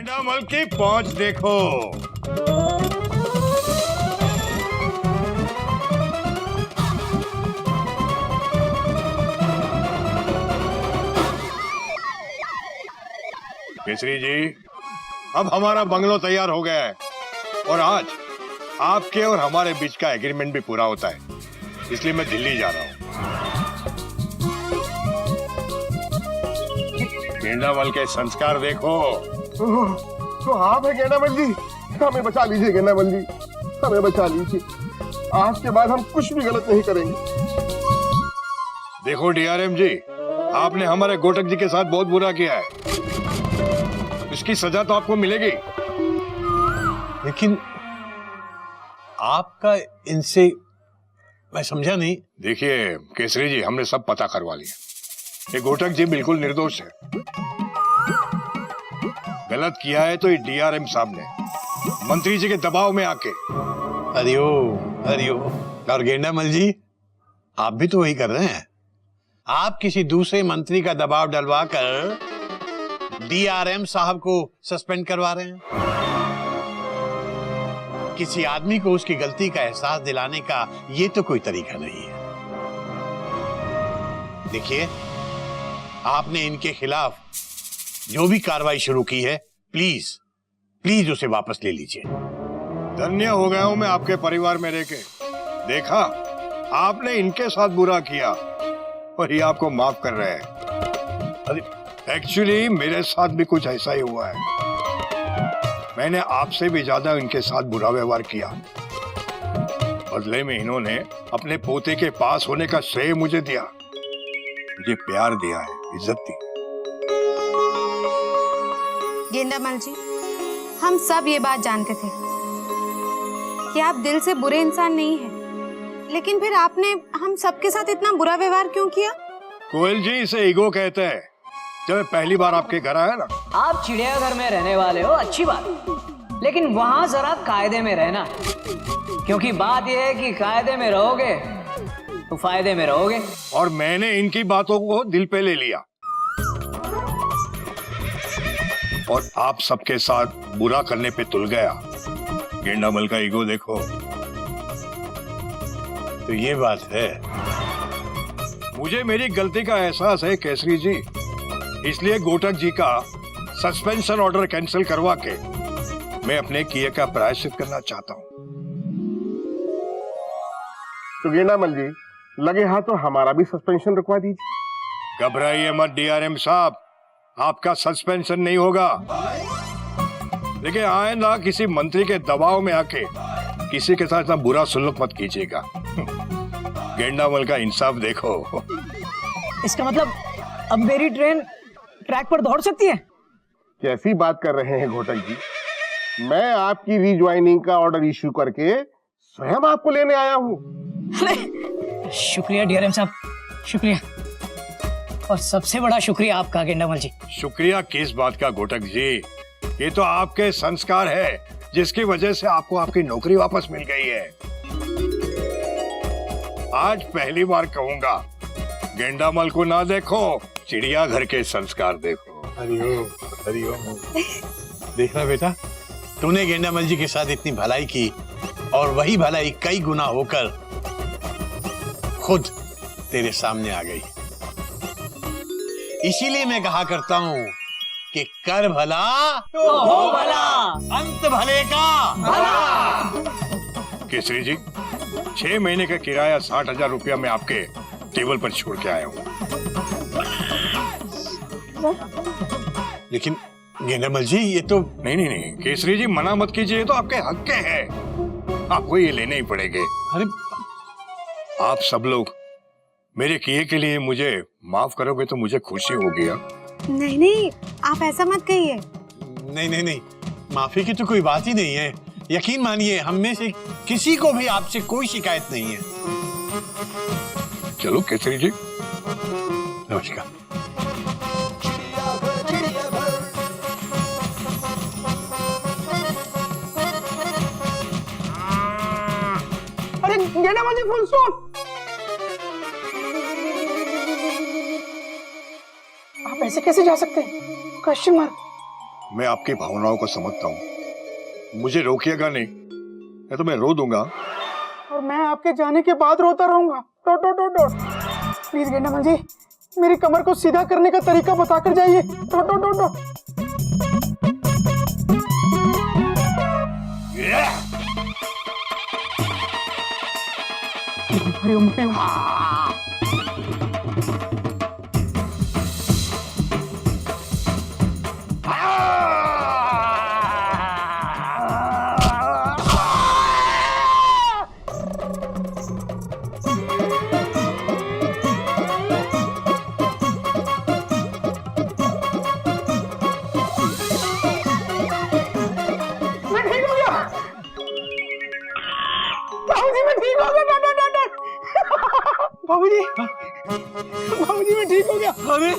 गेंडामल की पहुंच देखो। केसरी जी, अब हमारा बंगलो तैयार हो गया है और आज आपके और हमारे बीच का एग्रीमेंट भी पूरा होता है, इसलिए मैं दिल्ली जा रहा हूँ। गेंडामल के संस्कार देखो। तो आप है गेंडामल जी, हमें बचा लीजिए गेंडामल जी, हमें बचा लीजिए। आज के बाद हम कुछ भी गलत नहीं करेंगे। देखो डीआरएम जी, आपने हमारे घोटक जी के साथ बहुत बुरा किया है, इसकी सजा तो आपको मिलेगी। लेकिन आपका इनसे मैं समझा नहीं। देखिए केसरी जी, हमने सब पता करवा लिया, ये घोटक जी बिल्कुल निर्दोष है। गलत किया है तो ये डीआरएम साहब ने मंत्री जी के दबाव में आके। हरिओम। और गेंडामल जी, आप भी तो वही कर रहे हैं। आप किसी दूसरे मंत्री का दबाव डलवा कर डीआरएम साहब को सस्पेंड करवा रहे हैं। किसी आदमी को उसकी गलती का एहसास दिलाने का ये तो कोई तरीका नहीं है। देखिए, आपने इनके खिलाफ जो भी कार्रवाई शुरू की है, प्लीज उसे वापस ले लीजिए। धन्य हो गया हूं मैं आपके परिवार में रहकर। देखा, आपने इनके साथ बुरा किया और ये आपको माफ कर रहे हैं। एक्चुअली मेरे साथ भी कुछ ऐसा ही हुआ है। मैंने आपसे भी ज्यादा इनके साथ बुरा व्यवहार किया, बदले में इन्होंने अपने पोते के पास होने का श्रेय मुझे दिया, मुझे प्यार दिया है, इज्जत दी। गेंडामल जी, हम सब ये बात जानते थे कि आप दिल से बुरे इंसान नहीं हैं, लेकिन फिर आपने हम सबके साथ इतना बुरा व्यवहार क्यों किया? कोयल जी, इसे ईगो कहते हैं। जब मैं पहली बार आपके घर आया ना। आप चिड़ियाघर में रहने वाले हो, अच्छी बात, लेकिन वहां जरा कायदे में रहना, क्योंकि बात यह है कि कायदे में रहोगे तो फायदे में रहोगे। और मैंने इनकी बातों को दिल पे ले लिया और आप सबके साथ बुरा करने पे तुल गया। गेंडामल का ईगो देखो। तो ये बात है। मुझे मेरी गलती का एहसास है केसरी जी, इसलिए घोटक जी का सस्पेंशन ऑर्डर कैंसिल करवा के मैं अपने किए का प्रायश्चित करना चाहता हूँ। तो गेंडामल जी, लगे हाथ तो हमारा भी सस्पेंशन रुकवा दीजिए। घबराइए मत डीआरएम साहब, आपका सस्पेंशन नहीं होगा, लेकिन आइंदा किसी मंत्री के दबाव में आके किसी के साथ इतना बुरा सलूक मत कीजिएगा। गेंडामल का इंसाफ देखो। इसका मतलब अब मेरी ट्रेन ट्रैक पर दौड़ सकती है? कैसी बात कर रहे हैं घोटक जी, मैं आपकी रीज्वाइनिंग का ऑर्डर इश्यू करके स्वयं आपको लेने आया हूँ। शुक्रिया डीआरएम साहब, शुक्रिया, और सबसे बड़ा शुक्रिया आपका गेंडामल जी। शुक्रिया किस बात का घोटक जी, ये तो आपके संस्कार है जिसकी वजह से आपको आपकी नौकरी वापस मिल गई है। आज पहली बार कहूंगा, गेंडामल को ना देखो, चिड़ियाघर के संस्कार देखो। हरिओम। देखना बेटा, तूने गेंडामल जी के साथ इतनी भलाई की और वही भलाई कई गुना होकर खुद तेरे सामने आ गई। इसीलिए मैं कहा करता हूँ कि कर भला तो हो भला, अंत भले का भला। केसरी जी, 6 महीने का किराया 60,000 रुपया मैं आपके टेबल पर छोड़ के आया हूँ। लेकिन गेंडामल जी, ये तो नहीं, केसरी जी मना मत कीजिए, तो आपके हक के हैं, आपको ये लेने ही पड़ेंगे। अरे आप सब लोग मेरे किए के लिए मुझे माफ करोगे तो मुझे खुशी होगी। नहीं, आप ऐसा मत कहिए। नहीं, माफी की तो कोई बात ही नहीं है। यकीन मानिए, हम में से किसी को भी आपसे कोई शिकायत नहीं है। चलो केसरी जी, नमस्कार। अरे गेंडामल जी, फुल स्टॉप। आप ऐसे कैसे जा सकते हैं? Question mark. मैं आपकी भावनाओं को समझता हूँ, मुझे रोकिएगा नहीं, मैं तो मैं रो दूंगा। और मैं आपके जाने के बाद रोता रहूंगा। Dot dot dot dot. Please Gendamal ji, मेरी कमर को सीधा करने का तरीका बताकर जाइए। Dot dot dot dot. Hariom Hariom. बाबूजी, बाबूजी मैं ठीक हो गया। अरे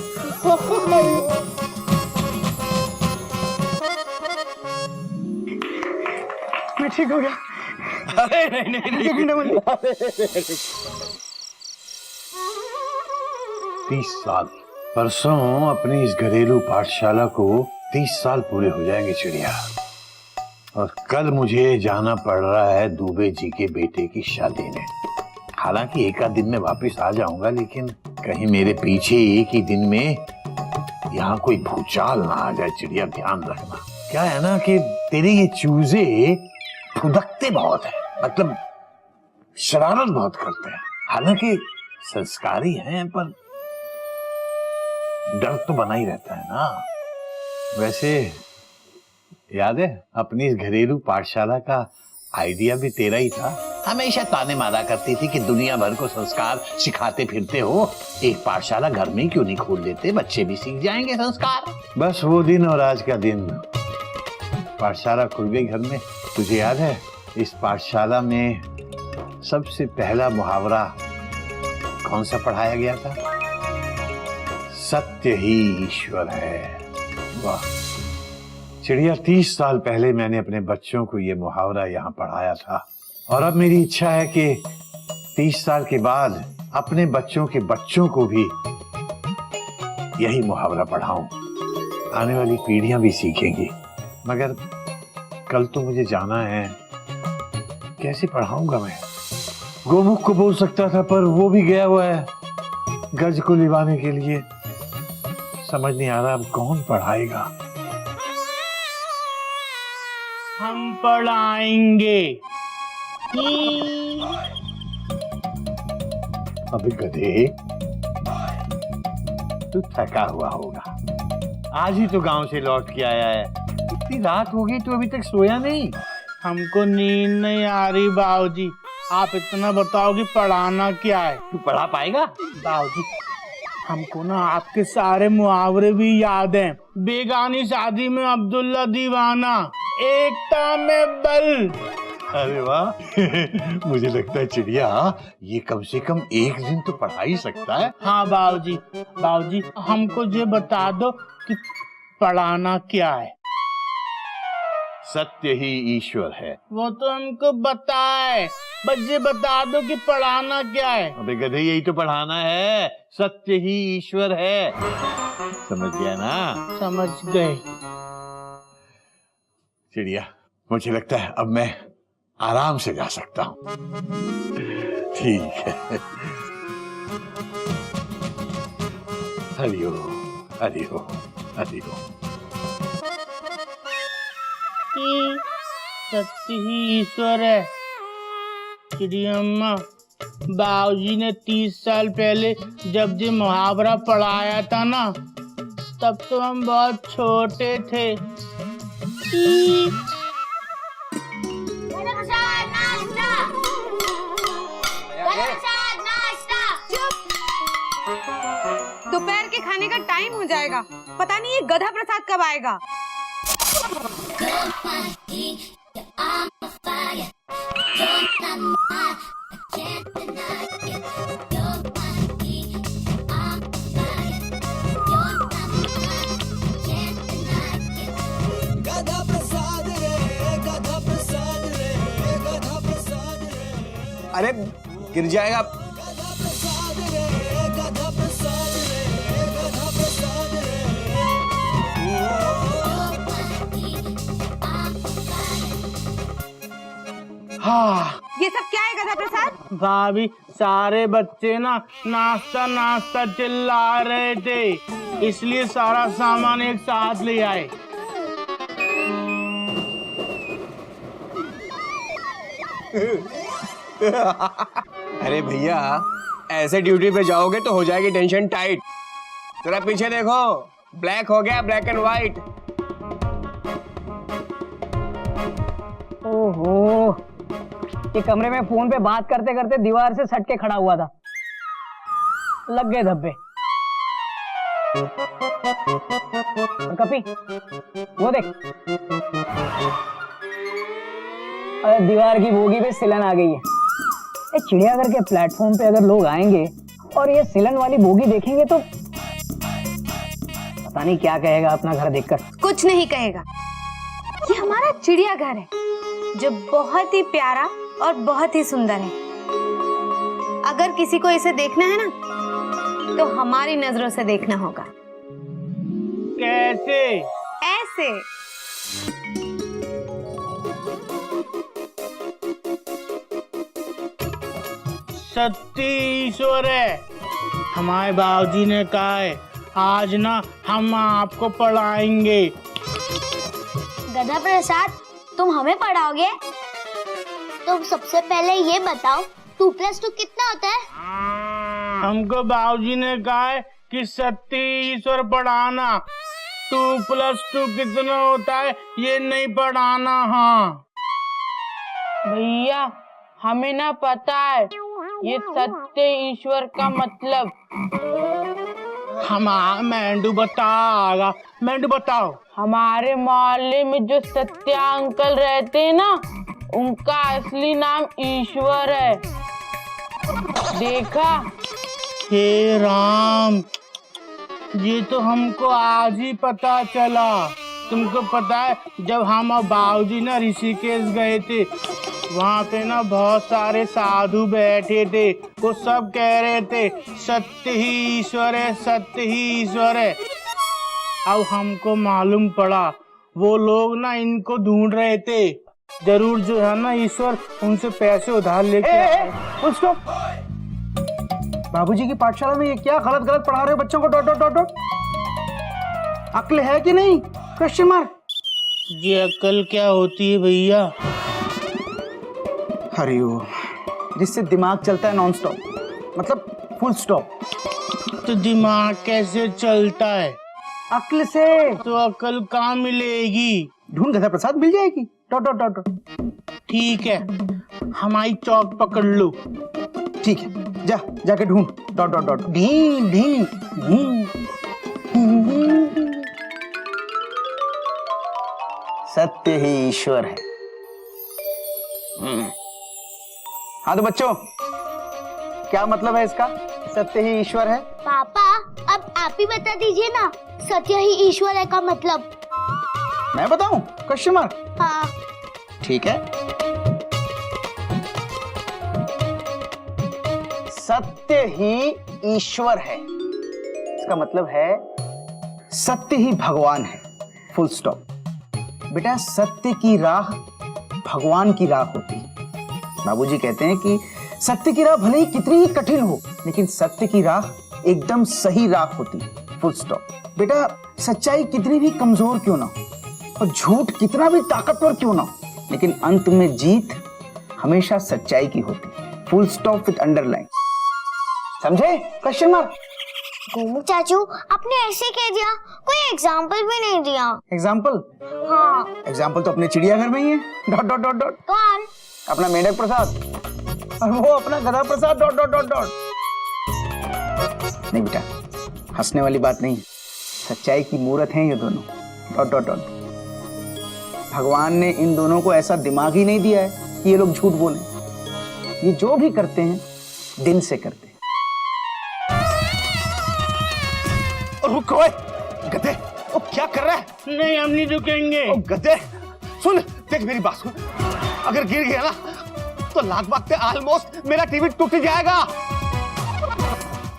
मैं ठीक हो गया। अरे नहीं 30 साल, परसों अपनी इस घरेलू पाठशाला को 30 साल पूरे हो जाएंगे चिड़िया। और कल मुझे जाना पड़ रहा है दुबे जी के बेटे की शादी में। हालांकि एक आध दिन में वापस आ जाऊंगा, लेकिन कहीं मेरे पीछे एक ही दिन में यहाँ कोई भूचाल ना आ जाए। चिड़िया ध्यान रखना। क्या है ना कि तेरे ये चूजे फुदकते बहुत है, मतलब शरारत बहुत करते हैं। हालांकि संस्कारी हैं, पर डर तो बना ही रहता है ना। वैसे याद है अपनी इस घरेलू पाठशाला का आइडिया भी तेरा ही था। हमेशा ताने मारा करती थी कि दुनिया भर को संस्कार सिखाते फिरते हो, एक पाठशाला घर में क्यों नहीं खोल देते, बच्चे भी सीख जाएंगे संस्कार। बस वो दिन और आज का दिन, पाठशाला खुल गई घर में। तुझे याद है इस पाठशाला में सबसे पहला मुहावरा कौन सा पढ़ाया गया था? सत्य ही ईश्वर है। वाह चिड़िया, 30 साल पहले मैंने अपने बच्चों को ये मुहावरा यहाँ पढ़ाया था, और अब मेरी इच्छा है कि 30 साल के बाद अपने बच्चों के बच्चों को भी यही मुहावरा पढ़ाऊं। आने वाली पीढ़ियां भी सीखेंगी। मगर कल तो मुझे जाना है, कैसे पढ़ाऊंगा मैं? गोमुख को बोल सकता था, पर वो भी गया हुआ है गज को लिवाने के लिए। समझ नहीं आ रहा अब कौन पढ़ाएगा। हम पढ़ाएंगे। अबे गधे, तू थका हुआ होगा, आज ही तो गांव से लौट के आया है। इतनी रात हो गई तो अभी तक सोया नहीं? हमको नींद नहीं आ रही बाबूजी। आप इतना बताओ कि पढ़ाना क्या है। तू पढ़ा पाएगा? बाबूजी हमको ना आपके सारे मुहावरे भी याद हैं। बेगानी शादी में अब्दुल्ला दीवाना, एकता में बल। अरे वाह मुझे लगता है चिड़िया ये कम से कम एक दिन तो पढ़ा ही सकता है। हाँ बाबूजी, बाबूजी हमको ये बता दो कि पढ़ाना क्या है। सत्य ही ईश्वर है। वो तो हमको बताए, बस ये बता दो कि पढ़ाना क्या है। अबे गधे, यही तो पढ़ाना है, सत्य ही ईश्वर है। समझ गया ना? समझ गए। चिड़िया, मुझे लगता है अब मैं आराम से जा सकता हूँ। ठीक है। हरिओम हरिओम हरिओम। सत्य ही ईश्वर है। चिड़ियम्मा, बाबूजी ने 30 साल पहले जब ये मुहावरा पढ़ाया था ना, तब तो हम बहुत छोटे थे। दोपहर के खाने का टाइम हो जाएगा, पता नहीं ये गधा प्रसाद कब आएगा। अरे गिर जाएगा। हाँ ये सब क्या है गधा प्रसाद? भाभी, सारे बच्चे ना नाश्ता नाश्ता चिल्ला रहे थे, इसलिए सारा सामान एक साथ ले आए। अरे भैया, ऐसे ड्यूटी पे जाओगे तो हो जाएगी टेंशन टाइट। जरा पीछे देखो, ब्लैक हो गया, ब्लैक एंड व्हाइट। ओहो, ये कमरे में फोन पे बात करते करते दीवार से सट के खड़ा हुआ था, लग गए धब्बे। और कपी, वो देख, अरे दीवार की बोगी पे सिलन आ गई है। ये चिड़ियाघर के प्लेटफॉर्म पे अगर लोग आएंगे और ये सिलन वाली बोगी देखेंगे तो पता नहीं क्या कहेगा अपना घर देखकर। कुछ नहीं कहेगा। ये हमारा चिड़ियाघर है जो बहुत ही प्यारा और बहुत ही सुंदर है। अगर किसी को इसे देखना है ना तो हमारी नजरों से देखना होगा। कैसे? ऐसे। सत्य ईश्वर है। हमारे बाबूजी ने कहा है आज ना हम आपको पढ़ाएंगे। गधा प्रसाद, तुम हमें पढ़ाओगे? तो सबसे पहले ये बताओ 2+2 कितना होता है? हमको बाबूजी ने कहा है कि सत्य ईश्वर पढ़ाना। 2+2 कितना होता है ये नहीं पढ़ाना। हाँ भैया, हमें ना पता है ये सत्य ईश्वर का मतलब। मेंढू बताओ, मेंढू बताओ। हमारे मोहल्ले में जो सत्या अंकल रहते हैं ना, उनका असली नाम ईश्वर है। देखा? हे राम, ये तो हमको आज ही पता चला। तुमको पता है जब हम और बाबूजी ना ऋषिकेश गए थे, वहाँ पे ना बहुत सारे साधु बैठे थे। वो सब कह रहे थे सत्य ही ईश्वर है, सत्य ही ईश्वर है। अब हमको मालूम पड़ा वो लोग ना इनको ढूंढ रहे थे। जरूर जो है ना ईश्वर उनसे पैसे उधार लेके आए। बाबूजी की पाठशाला में ये क्या गलत गलत पढ़ा रहे हो बच्चों को? Dot dot dot dot. अक्ल है कि नहीं? Question mark. ये अक्ल क्या होती है भैया? हरिओम, जिससे दिमाग चलता है नॉन स्टॉप, मतलब फुल स्टॉप। तो दिमाग कैसे चलता है? अक्ल से। तो अक्ल कहाँ मिलेगी? ढूंढ गधा प्रसाद, मिल जाएगी। Dot dot dot dot. ठीक है, हमारी चौक पकड़ लो। ठीक है, जा जाके ढूंढ। Dot dot dot. ढीं ढीं ढीं। सत्य ही ईश्वर है। हाँ तो बच्चों, क्या मतलब है इसका? सत्य ही ईश्वर है। पापा, अब आप ही बता दीजिए ना, सत्य ही ईश्वर है का मतलब। मैं बताऊं? Question mark. हाँ। ठीक है, सत्य ही ईश्वर है, इसका मतलब है सत्य ही भगवान है। Full stop. बेटा, सत्य की राह भगवान की राह होती है। बाबूजी कहते हैं कि सत्य की राह भले ही कितनी ही कठिन हो, लेकिन सत्य की राह एकदम सही राह होती है। Full stop. बेटा, सच्चाई कितनी भी कमजोर क्यों ना हो और झूठ कितना भी ताकतवर क्यों ना हो, लेकिन अंत में जीत हमेशा सच्चाई की होती है। Full stop with underline. समझे? Question mark. गोमू चाचू, आपने ऐसे कह दिया, कोई एग्जाम्पल भी नहीं दिया। एग्जाम्पल? हाँ। एग्जाम्पल तो अपने चिड़ियाघर में ही है। Dot dot dot dot. कौन? अपना मेंढक प्रसाद, और वो अपना गधा Prasad. Dot dot dot dot. नहीं बेटा, हंसने वाली बात नहीं, सच्चाई की मूर्त हैं ये दोनों। Dot dot dot. भगवान ने इन दोनों को ऐसा दिमाग ही नहीं दिया है कि ये लोग झूठ बोलें। ये जो भी करते हैं दिल से करते हैं। रुक ओए, गधे, ओ क्या कर रहा है? नहीं, हम नहीं रुकेंगे। ओ गधे, सुन, देख मेरी बात सुन। अगर गिर गया ना तो लाख बात ऑलमोस्ट मेरा टीवी टूट जाएगा।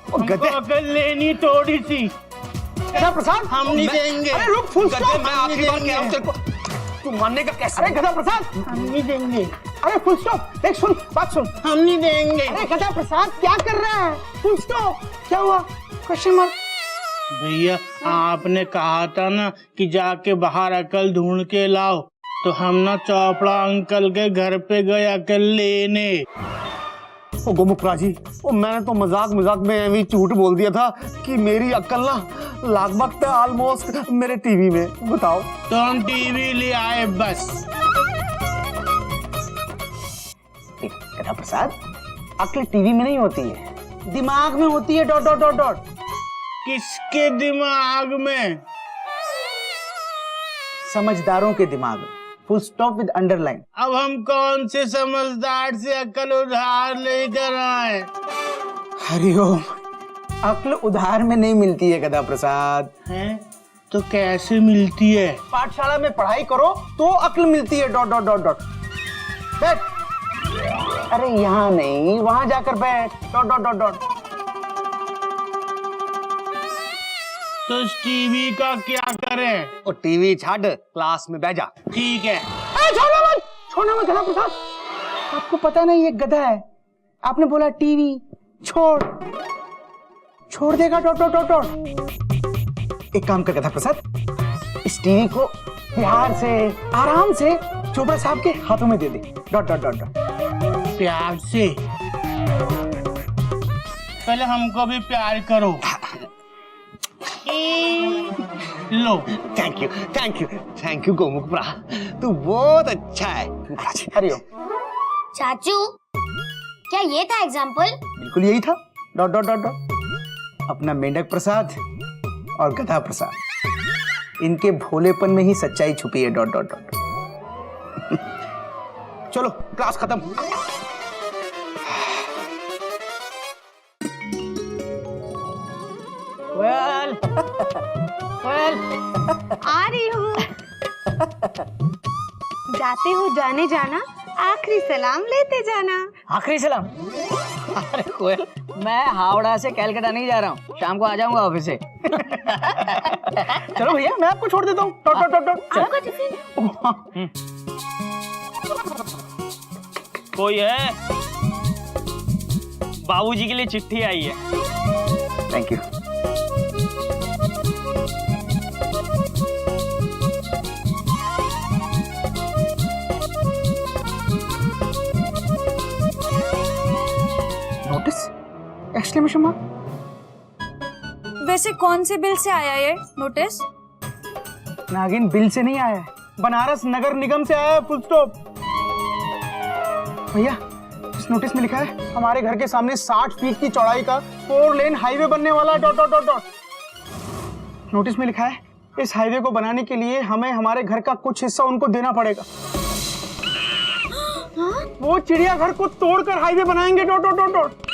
ओ गधे, अकल लेनी थोड़ी सी। गधा प्रसाद, हम नहीं देंगे। अरे रुक, फुल स्टॉप। मैं आखिरी बार कह रहा हूं तेरे को, तू मानने का कैसे? अरे गधा प्रसाद, हम नहीं देंगे। अरे फुल स्टॉप, देख सुन, बात सुन। हम नहीं देंगे। अरे गधा प्रसाद क्या कर रहा है? फुल स्टॉप, क्या हुआ? Question mark. भैया आपने कहा था ना कि जाके बाहर अकल ढूंढ के लाओ, तो हम ना चोपड़ा अंकल के घर पे गए अकल लेने। ओ गोमुखरा जी, ओ मैंने तो मजाक में ऐवी झूठ बोल दिया था कि मेरी अक्ल ना लगभग ऑलमोस्ट मेरे टीवी में। बताओ तो हम टीवी ले आए बस। गधा प्रसाद, अक्ल टीवी में नहीं होती है, दिमाग में होती है। Dot dot dot dot. किसके दिमाग में? समझदारों के दिमाग में। Full stop with underline. अब हम कौन से समझदार से अकल उधार लेकर आए? हरिओम, अक्ल उधार में नहीं मिलती है गधा प्रसाद। हैं? तो कैसे मिलती है? पाठशाला में पढ़ाई करो तो अक्ल मिलती है। Dot dot dot dot. बैठ। अरे यहाँ नहीं, वहां जाकर बैठ। Dot dot dot dot. तो इस टीवी का क्या करें? ओ टीवी छाड़, क्लास में बैठ जा। ठीक है। छोड़ना मत गधा प्रसाद। आपको पता नहीं ये गधा है, आपने बोला टीवी छोड़ देगा। Dot dot dot dot. एक काम कर गधा प्रसाद, इस टीवी को प्यार से आराम से चोपड़ा साहब के हाथों में दे दे। Dot dot dot dot. प्यार से? पहले हमको भी प्यार करो। लो। थैंक यू गोमुखरा, तू बहुत अच्छा है। हरिओम। चाचू, क्या ये था एग्जाम्पल? बिल्कुल यही था। Dot dot dot dot. अपना मेंढक प्रसाद और गधा प्रसाद, इनके भोलेपन में ही सच्चाई छुपी है। Dot dot dot. चलो क्लास खत्म। कोयल, कोयल, आ रही हूँ। जाते हो जाने जाना, आखिरी सलाम लेते जाना। आखिरी सलाम? अरे कोयल, मैं हावड़ा से कलकत्ता नहीं जा रहा हूँ, शाम को आ जाऊंगा ऑफिस से। चलो भैया, मैं आपको छोड़ देता हूँ। Dot dot dot dot. आपका टिफिन? कोई है? बाबूजी के लिए चिट्ठी आई है। Thank you. Notice? Exclamation mark. वैसे कौन से बिल से आया ये नोटिस? नागिन, बिल से नहीं आया है, बनारस नगर निगम से आया है। Full stop. भैया, इस नोटिस में लिखा है हमारे घर के सामने 60 फीट की चौड़ाई का 4 लेन हाईवे बनने वाला है। Dot dot dot dot. Notice में लिखा है इस हाईवे को बनाने के लिए हमें हमारे घर का कुछ हिस्सा उनको देना पड़ेगा। वो चिड़ियाघर को तोड़कर हाईवे बनाएंगे। Dot dot dot dot.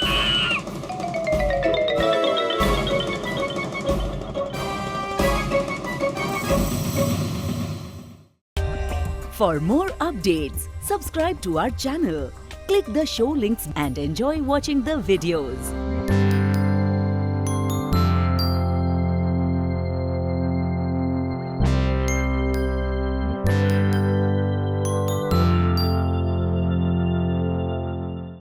For more updates, subscribe to our channel, click the show links and enjoy watching the videos.